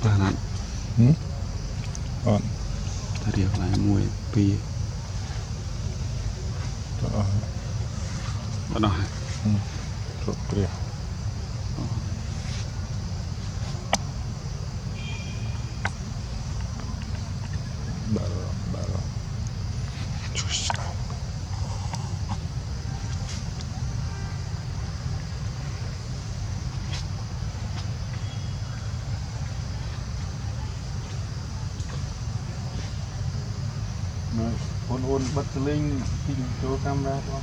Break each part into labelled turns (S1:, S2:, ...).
S1: ตานั้น
S2: อ่อน
S1: ถ้าเรียกอะไรมวยปีก็ได้
S2: สุดเปรี้ยวบาร์ชุชคนบัตรลิงที่โชว์กล้ามแรกว่า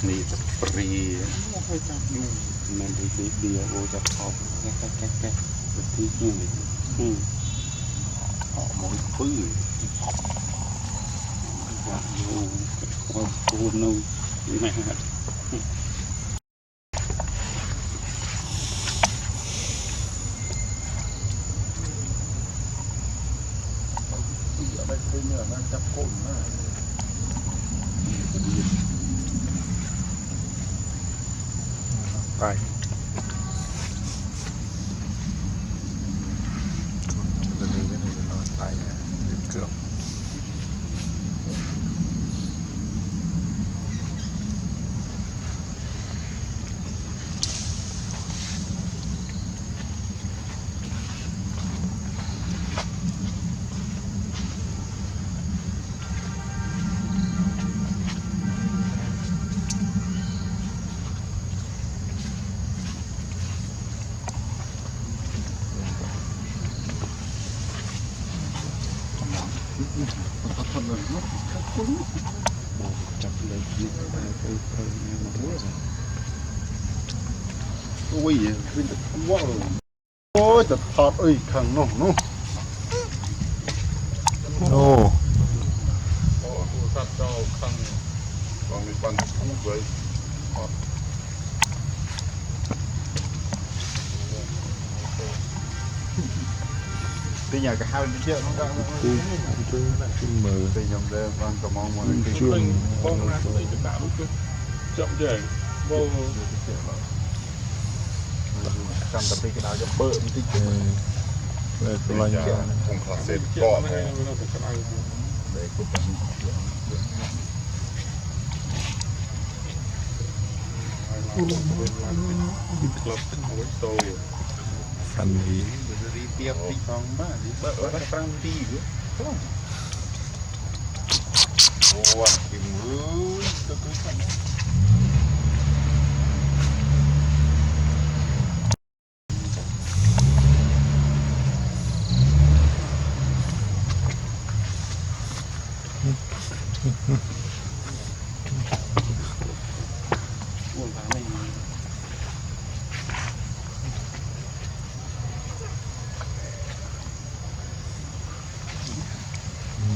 S1: นี่จะปรีให้จับยุ่งมันดีเดียวโอจะพอแก่ที่นี่ออกมองปื้อว่าอยู่ว่าปูนูไม่หัด
S2: ได้เคยเนี่ยมันจับก้นมากไปจะมีไม่ได้นอนไปเกือบ
S1: จับเลยนี่ไปมาด้วย
S2: โอ้ยขึ้นแต่ว้าวโอ้ยแต่ถอดเอ้ยข้างนอกเนาะโอ้สัตว์เจ้าข้างลองมีปันทุกเลยตีอยากจะให้เที่ยวน้องกันขึ้นมือตียอมเดินบางกระมองมันช่วงบ้องนะตีจะด่าลูกจับใหญ่บ้องจำแต่ตีกระดาษจะเปิดมันตีเลยตัวใหญ่คงขาเสร็จก่อนเลยเลยกูเป็นฟันดีรีเตียบตีทองบ้านเบิร์ดฟังดีอยู่โอ้ยกินมือก็คือกัน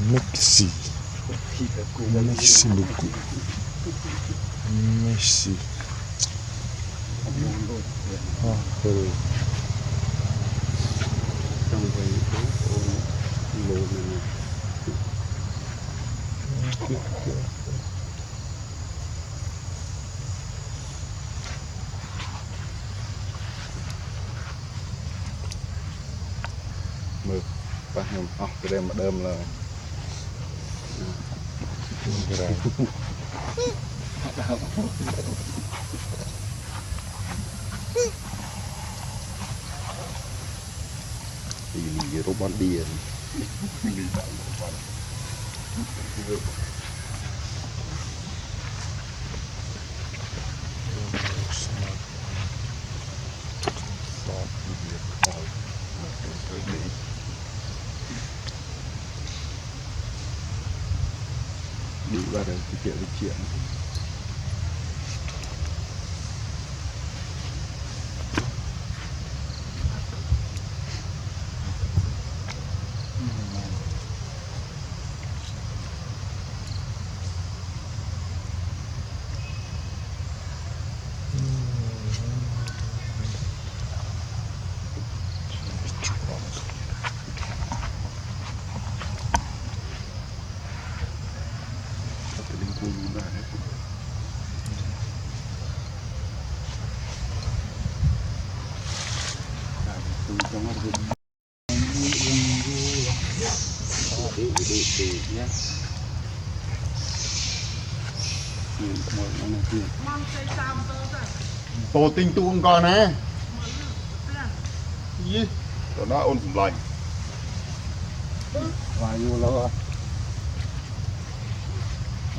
S2: Merci. Merci beaucoup. Merci. Ah, hello. Mực, ba nhom, cái đêm mà đơm là
S3: robot dia đi vào đây thì chuyện
S1: nhé một nó kia
S2: tổ tinh tu con nè gì rồi nó ôn lạnh
S3: vài vô lo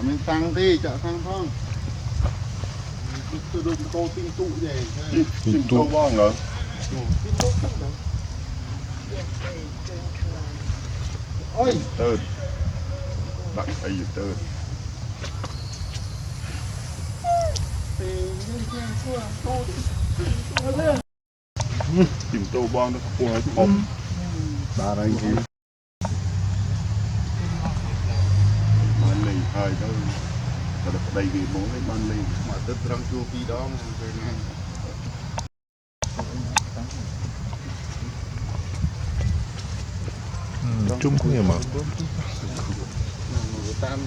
S2: mình tăng đi chợ tăng phong tôi đụng tô tinh tụ về tinh tụ bong rồi ôi từ bạn ấy từ tìm tô bong nó qua một
S3: ba đây kia
S2: ban lì hơi đó và được đầy vì muốn lấy ban lì mà tất răng chua pi đó về ngay
S3: chung cũng nhiều mà
S1: tam